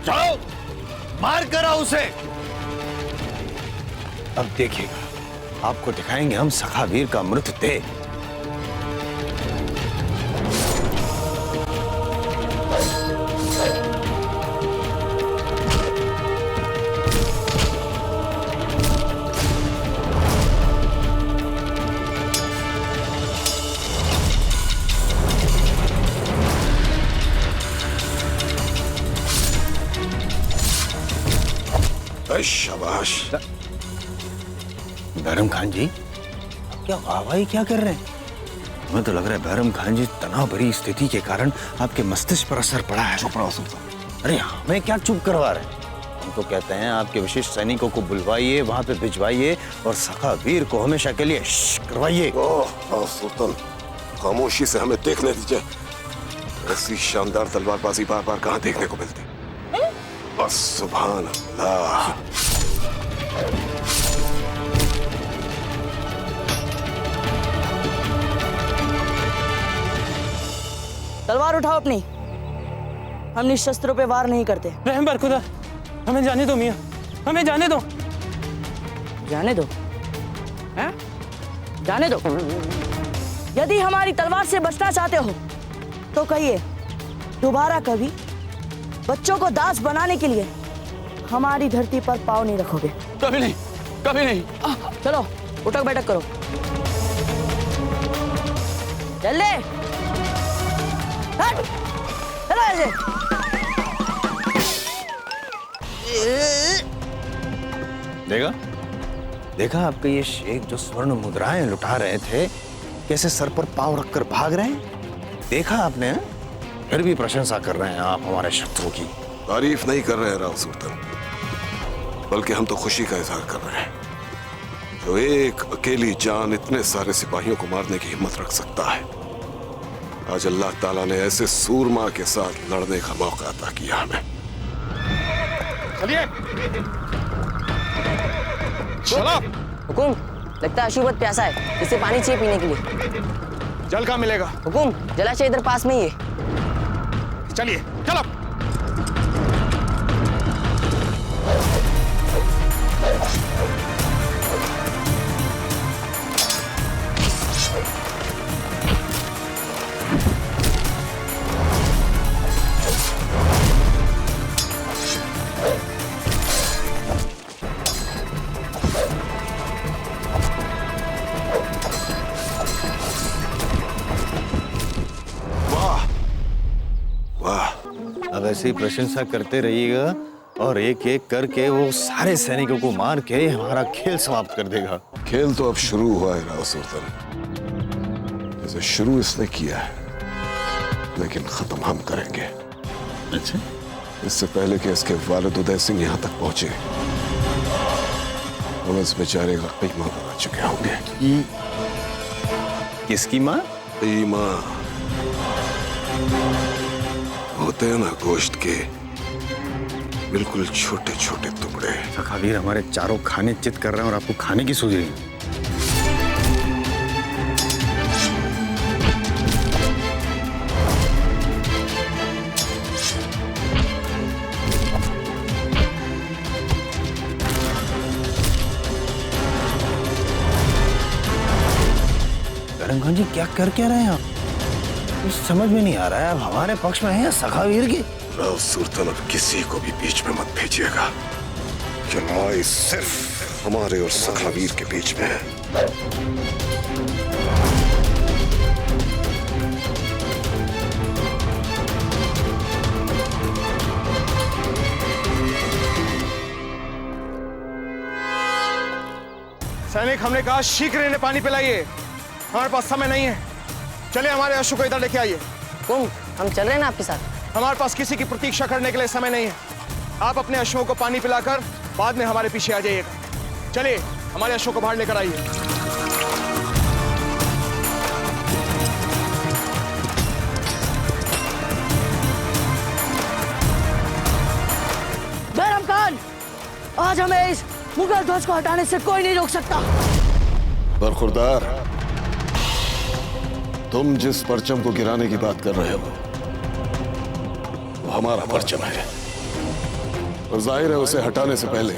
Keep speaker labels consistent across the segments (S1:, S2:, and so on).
S1: जाओ, मार कर आओ उसे। अब देखिएगा, आपको दिखाएंगे हम सखावीर का मृतदेह।
S2: शाबाश।
S1: बैरम खान जी, क्या वाहवाही क्या कर रहे हैं? हमें तो लग रहा है बैरम खान जी, तनाव भरी स्थिति के कारण आपके मस्तिष्क पर असर पड़ा है।
S2: चुप रहो सुल्तान।
S1: अरे हमें क्या चुप करवा रहे हैं? हम तो कहते हैं आपके विशिष्ट सैनिकों को बुलवाइए, वहां पे भिजवाइए और सखावीर को हमेशा के लिए करवाइए।
S2: ओह सुल्तान, खामोशी से हमें देखने दीजिए। ऐसी शानदार तलवारबाजी बार बार कहाँ देखने को मिलती। बस सुभान अल्लाह।
S3: तलवार उठाओ अपनी। हम निशस्त्रों पे वार नहीं करते।
S4: रहम बर खुदा, हमें जाने दो मियां, हमें जाने दो।
S3: जाने दो? हैं? जाने दो। यदि हमारी तलवार से बचना चाहते हो तो कहिए, दोबारा कभी बच्चों को दास बनाने के लिए हमारी धरती पर पाँव नहीं रखोगे।
S4: कभी नहीं, कभी नहीं।
S3: चलो उठक बैठक करो। चल ले, चलो ऐसे।
S1: देखा देखा आपके ये शेख जो स्वर्ण मुद्राएं लुटा रहे थे, कैसे सर पर पांव रखकर भाग रहे हैं? देखा आपने? फिर भी प्रशंसा कर रहे हैं आप हमारे शत्रु की।
S2: तारीफ नहीं कर रहे हैं राव सुल्तान, बल्कि हम तो खुशी का इजहार कर रहे हैं। जो एक अकेली जान इतने सारे सिपाहियों को मारने की हिम्मत रख सकता है, आज अल्लाह ताला ने ऐसे सूरमा के साथ लड़ने का मौका अता किया हमें।
S4: चलिए, चलो।
S3: हुकुम, लगता है अशुभत प्यासा है, इसे पानी चाहिए पीने के लिए।
S4: जल कहाँ मिलेगा?
S3: हुकुम, जलाशय इधर पास में ही है।
S4: चलिए, चलो।
S1: अब ऐसे ही प्रशंसा करते रहिएगा और एक एक करके वो सारे सैनिकों को मार के हमारा खेल समाप्त कर देगा।
S2: खेल तो अब शुरू हुआ है राव सुल्तान। जैसे शुरू इसने किया है, लेकिन खत्म हम करेंगे।
S1: अच्छा,
S2: इससे पहले कि इसके वालिद उदय सिंह यहाँ तक पहुंचे, हम इस बेचारे का कीमा बना चुके होंगे।
S1: किसकी माँ?
S2: कीमा होते हैं ना, गोश्त के बिल्कुल छोटे छोटे टुकड़े।
S1: सखावीर हमारे चारों खाने चित कर रहे हैं और आपको खाने की सूझ रही है। बैरम खान जी, क्या कर क्या रहे हैं आप? कुछ समझ में नहीं आ रहा है। अब हमारे पक्ष में है या सखावीर की?
S2: राव सुल्तान, अब किसी को भी बीच में मत भेजिएगा। लड़ाई सिर्फ हमारे और सखावीर के बीच में है।
S4: सैनिक, हमने कहा शीघ्र इन्हें पानी पिलाइए। हमारे पास समय नहीं है। चले, हमारे अश्व को इधर लेके आइए।
S3: हुकुम, हम चल रहे हैं ना आपके साथ।
S4: हमारे पास किसी की प्रतीक्षा करने के लिए समय नहीं है। आप अपने अश्वों को पानी पिलाकर बाद में हमारे पीछे आ जाइएगा। चलिए, हमारे अश्वों को बाहर लेकर आइए।
S3: बैरम खान, आज हमें इस मुगल ध्वज को हटाने से कोई नहीं रोक सकता।
S2: बरखुरदार, तुम जिस परचम को गिराने की बात कर रहे हो, वो हमारा परचम है। और जाहिर है उसे हटाने से पहले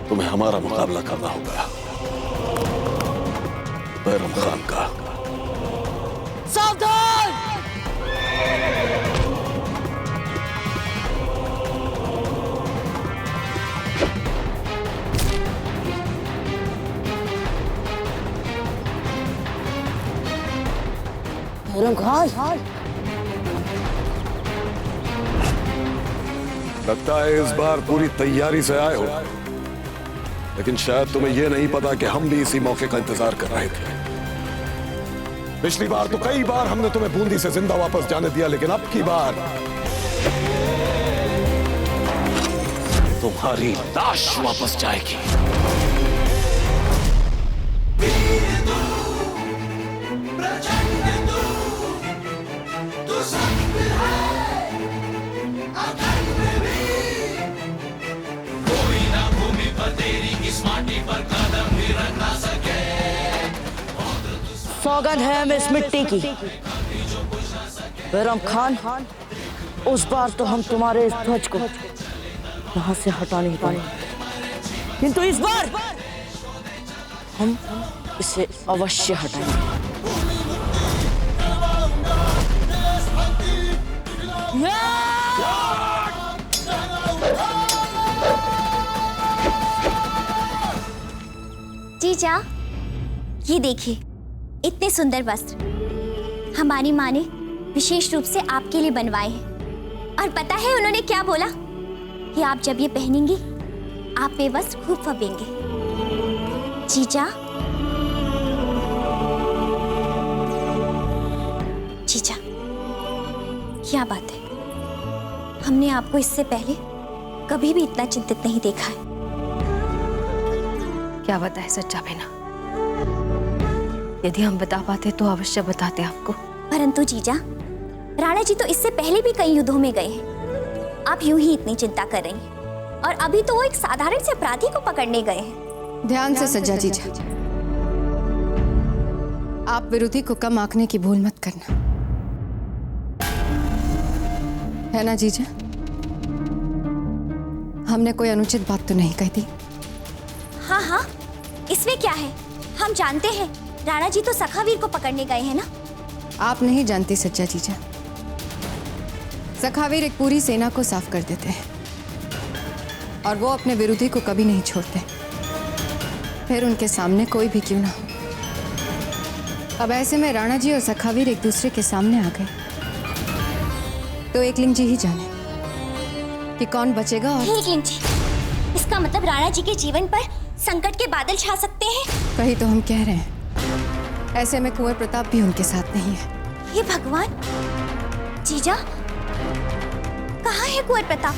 S2: तुम्हें हमारा मुकाबला करना होगा, बैरम खान का।
S3: सावधान! बैरम खान,
S2: लगता है इस बार पूरी तैयारी से आए हो, लेकिन शायद तुम्हें यह नहीं पता कि हम भी इसी मौके का इंतजार कर रहे थे। पिछली बार तो कई बार हमने तुम्हें बूंदी से जिंदा वापस जाने दिया, लेकिन अब की बार तुम्हारी लाश वापस जाएगी।
S3: सौगंध है हमें इस मिट्टी की। बैरम खान, उस बार तो हम तुम्हारे इस ध्वज को यहां से हटा नहीं पाए, किंतु इस बार हम इसे अवश्य हटाएंगे।
S5: जीजा, ये देखिए, इतने सुंदर वस्त्र हमारी माँ ने विशेष रूप से आपके लिए बनवाए हैं। और पता है उन्होंने क्या बोला? कि आप जब ये पहनेंगी आप ये वस्त्र खूब फबेंगे। जीजा, जीजा, क्या बात है, हमने आपको इससे पहले कभी भी इतना चिंतित नहीं देखा है।
S6: क्या बताए सच्चा बेना, यदि हम बता पाते तो अवश्य बताते आपको।
S5: परंतु जीजा, राणा जी तो इससे पहले भी कई युद्धों में गए हैं। आप यूं ही इतनी चिंता कर रही हैं, और अभी तो वो एक साधारण से अपराधी को पकड़ने गए हैं।
S6: ध्यान से सज्जा जीजा, आप विरोधी को कम आंकने की भूल मत करना, है ना जीजा? हमने कोई अनुचित बात तो नहीं कही थी?
S5: हाँ हाँ, इसमें क्या है, हम जानते हैं राणा जी तो सखावीर को पकड़ने गए हैं ना।
S6: आप नहीं जानती सच्चा जीजा, सखावीर एक पूरी सेना को साफ कर देते हैं और वो अपने विरोधी को कभी नहीं छोड़ते, फिर उनके सामने कोई भी क्यों ना हो। अब ऐसे में राणा जी और सखावीर एक दूसरे के सामने आ गए तो एकलिंग जी ही जाने कि कौन बचेगा। और
S5: एकलिंग जी, इसका मतलब राणा जी के जीवन पर संकट के बादल छा सकते हैं।
S6: वही तो हम कह रहे हैं, ऐसे में कुंवर प्रताप भी उनके साथ नहीं है।
S5: हे भगवान! जीजा, कहाँ है कुंवर प्रताप?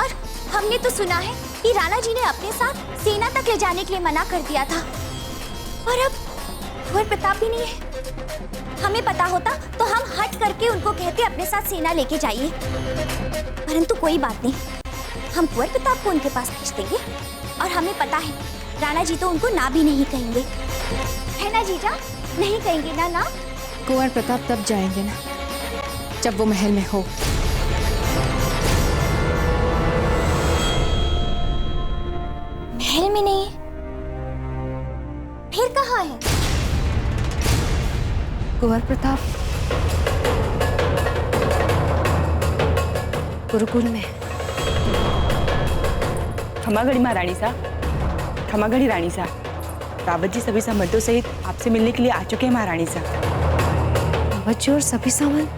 S5: और हमने तो सुना है कि राणा जी ने अपने साथ सेना तक ले जाने के लिए मना कर दिया था, और अब कुंवर प्रताप भी नहीं है। हमें पता होता तो हम हट करके उनको कहते अपने साथ सेना लेके जाइए, परंतु कोई बात नहीं, हम कुंवर प्रताप को उनके पास भेज देंगे। और हमें पता है राणा जी तो उनको ना भी नहीं कहेंगे, है ना जीजा? नहीं कहेंगे ना? ना
S6: कुंवर प्रताप तब जाएंगे ना जब वो महल में हो।
S5: महल में नहीं, फिर कहाँ है?
S6: कुंवर प्रताप गुरुकुल में।
S7: खमागढ़ी महारानी सा, खमागढ़ी रानी सा, रावत जी सभी सामंतों सहित आपसे मिलने के लिए आ चुके हैं महारानी सा।
S6: रावत जी और सभी सामंत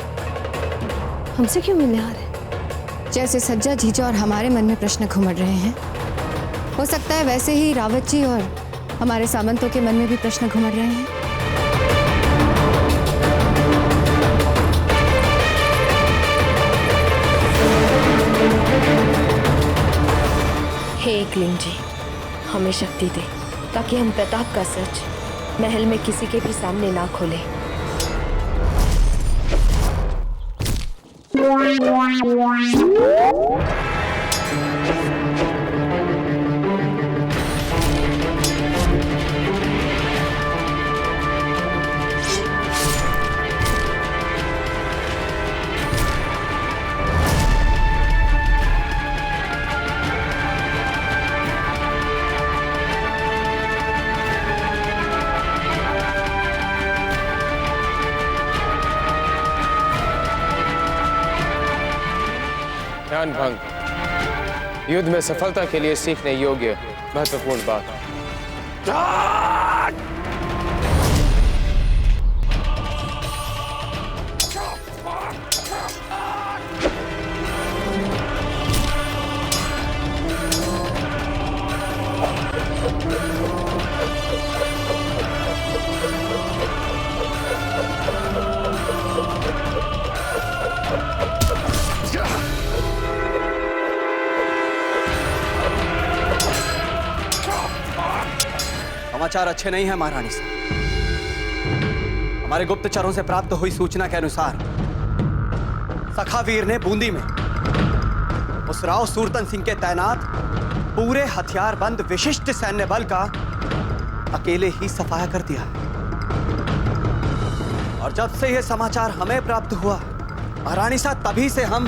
S6: हमसे क्यों मिलने आ रहे हैं? जैसे सज्जा जीजा और हमारे मन में प्रश्न घुमड़ रहे हैं, हो सकता है वैसे ही रावत जी और हमारे सामंतों के मन में भी प्रश्न घुमड़ रहे हैं। हे एकलिंग जी, हमें शक्ति दे ताकि हम प्रताप का सच महल में किसी के भी सामने ना खोले।
S4: ध्यान भंग युद्ध में सफलता के लिए सीखने योग्य महत्वपूर्ण बात।
S8: समाचार अच्छे नहीं है महारानी साहब। हमारे गुप्तचरों से प्राप्त हुई सूचना के अनुसार सखावीर ने बूंदी में उस राव सूरतन सिंह के तैनात पूरे हथियारबंद विशिष्ट सैन्य बल का अकेले ही सफाया कर दिया। और जब से यह समाचार हमें प्राप्त हुआ महारानी साहब, तभी से हम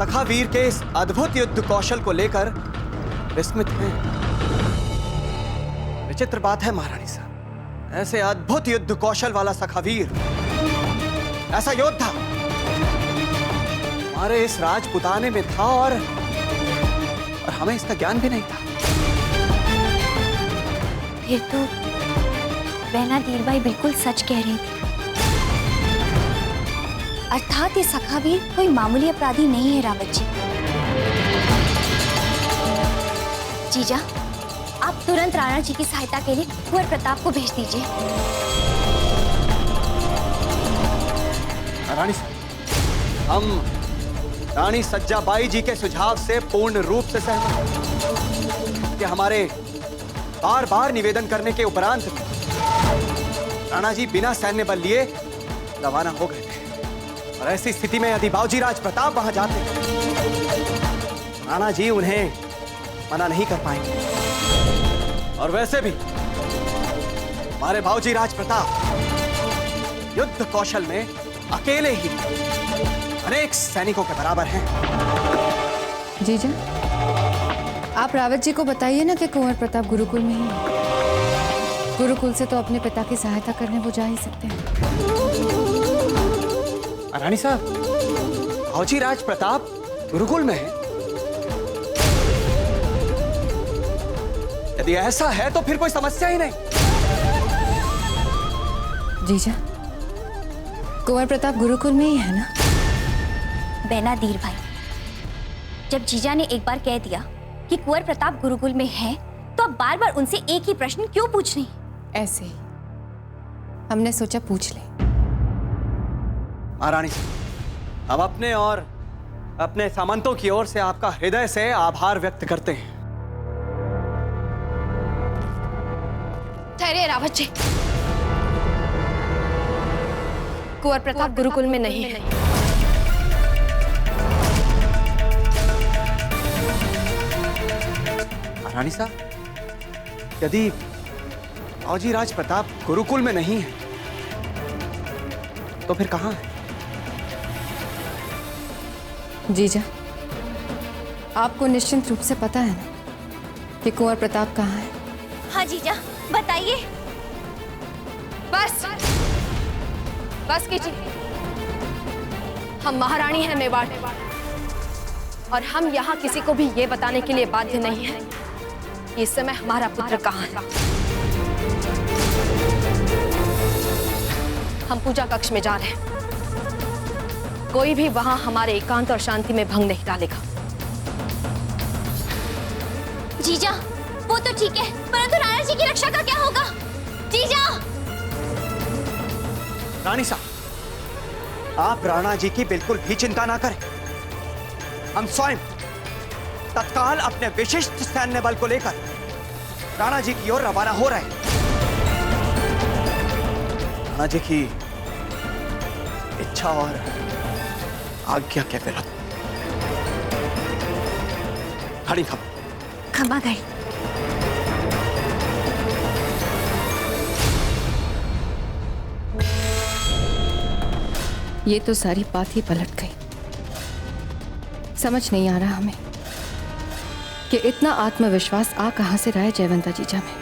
S8: सखावीर के इस अद्भुत युद्ध कौशल को लेकर विस्मित हैं। विचित्र बात है महारानी साहब, ऐसे अद्भुत युद्ध कौशल वाला सखावीर, ऐसा योद्धा हमारे इस राजपुताने में था और हमें इसका ज्ञान भी नहीं था।
S5: फिर तो बहना धीरबाई बिल्कुल सच कह रही थी। अर्थात ये सखावीर कोई मामूली अपराधी नहीं है रावत जी। जीजा, आप तुरंत राणा जी की सहायता के लिए कुंवर प्रताप को भेज दीजिए।
S8: रानी साहब, हम रानी सज्जाबाई जी के सुझाव से पूर्ण रूप से सहमत हैं कि हमारे बार बार निवेदन करने के उपरांत राणा जी बिना सैन्य बल लिए रवाना हो गए थे। और ऐसी स्थिति में यदि बाबूजी राज प्रताप वहां जाते, राणा जी उन्हें मना नहीं कर पाएंगे। और वैसे भी हमारे बाबूजी राज प्रताप युद्ध कौशल में अकेले ही अनेक सैनिकों के बराबर हैं।
S6: जीजा, आप रावत जी को बताइए ना कि कुंवर प्रताप गुरुकुल में ही है। गुरुकुल से तो अपने पिता की सहायता करने वो जा ही सकते हैं।
S8: रानी साहब, बाबूजी राज प्रताप गुरुकुल में है? यदि ऐसा है तो फिर कोई समस्या ही नहीं।
S6: जीजा, कुंवर प्रताप गुरुकुल में ही है ना?
S5: बहना धीरबाई, जब जीजा ने एक बार कह दिया कि कुंवर प्रताप गुरुकुल में है, तो अब बार बार उनसे एक ही प्रश्न क्यों पूछ रही?
S6: ऐसे ही हमने सोचा पूछ ले।
S8: महारानी साहब, हम अपने और अपने सामंतों की ओर से आपका हृदय से आभार व्यक्त करते हैं।
S9: ठहरे रावत जी, कुंवर प्रताप गुरुकुल में नहीं है।
S8: रानी साहब, यदि बाबूजी राज प्रताप गुरुकुल में नहीं है तो फिर कहां है?
S6: जीजा, आपको निश्चित रूप से पता है ना कि कुंवर प्रताप कहाँ है?
S5: हाँ जीजा, बताइए।
S9: बस बस कीजिए। हम महारानी हैं मेवाड़, और हम यहाँ किसी को भी ये बताने के लिए बाध्य नहीं हैं कि इस समय हमारा पुत्र कहाँ है। हम पूजा कक्ष में जा रहे हैं। कोई भी वहां हमारे एकांत और शांति में भंग नहीं डालेगा।
S5: जीजा, वो तो ठीक है, परंतु राणा जी की रक्षा का क्या होगा? जीजा!
S8: रानी साहब, आप राणा जी की बिल्कुल भी चिंता ना करें। हम स्वयं तत्काल अपने विशिष्ट सैन्य बल को लेकर राणा जी की ओर रवाना हो रहे हैं। राणा जी की इच्छा और आज्ञा के विरुद्ध। खड़ी
S5: खम्मा गई।
S6: ये तो सारी बात ही पलट गई। समझ नहीं आ रहा हमें कि इतना आत्मविश्वास आ कहां से रहा है जयवंता जीजा में।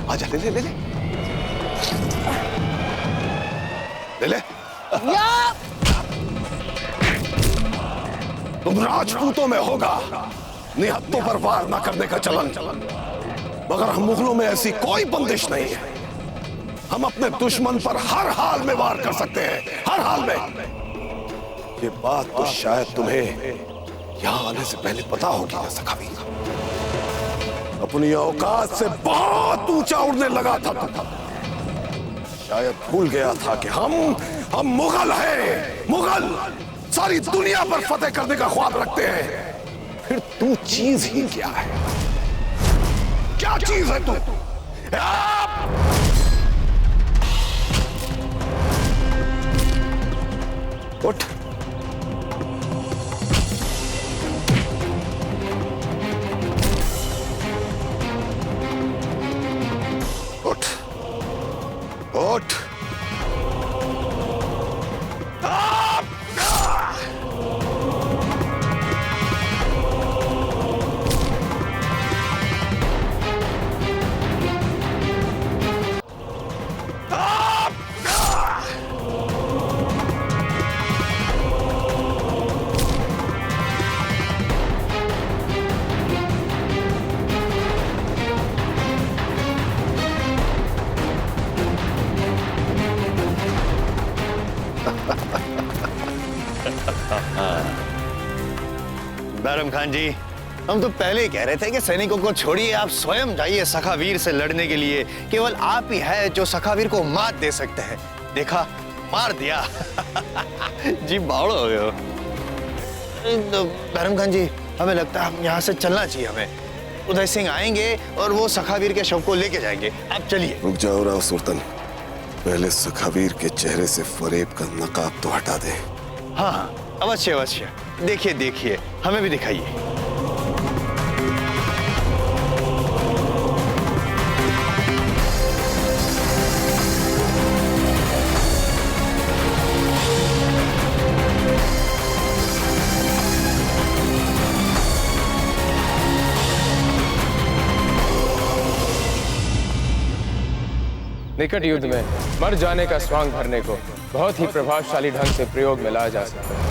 S2: आजा, ले ले ले ले ले ले। तुम राजपूतों में होगा निहत्तों पर वार न करने का चलन, मगर हम मुगलों में ऐसी कोई बंदिश नहीं है। हम अपने दुश्मन पर हर हाल में वार कर सकते हैं, हर हाल में। ये बात तो शायद तुम्हें यहां आने से पहले पता होगी ना सखावी। अपनी औकात से बहुत ऊंचा उड़ने लगा था तू। शायद भूल गया था कि हम मुगल हैं, मुगल सारी दुनिया पर फतेह करने का ख्वाब रखते हैं। फिर तू चीज ही क्या है? क्या चीज है तू? उठ, उठ, उठ।
S1: बैरम खान जी, हम तो पहले ही कह रहे थे कि सैनिकों को छोड़िए, आप स्वयं जाइए सखावीर से लड़ने के लिए। केवल आप ही है जो सखावीर को मात दे सकते हैं। देखा, मार दिया। जी बावड़ हो गए हो। तो बैरम खान जी, हमें लगता है यहाँ से चलना चाहिए हमें। उदय सिंह आएंगे और वो सखावीर के शव को लेके जाएंगे। आप चलिए।
S2: रुक जाओ राव सुल्तान, पहले सखावीर के चेहरे से फरेब का नकाब तो हटा दे।
S1: हाँ हाँ, अवश्य अवश्य। देखिए देखिए, हमें भी दिखाइए।
S10: निकट युद्ध में मर जाने का स्वांग भरने को बहुत ही प्रभावशाली ढंग से प्रयोग में लाया जा सकता है।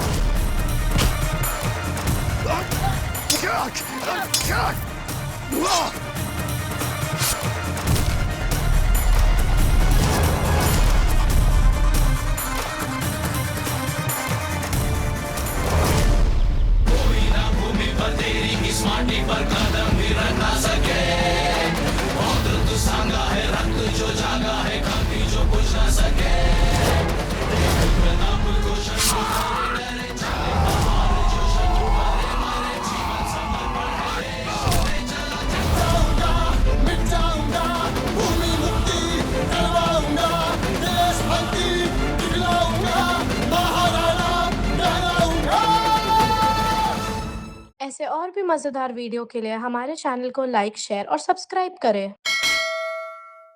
S11: ऐसे और भी मज़ेदार वीडियो के लिए हमारे चैनल को लाइक, शेयर और सब्सक्राइब करें।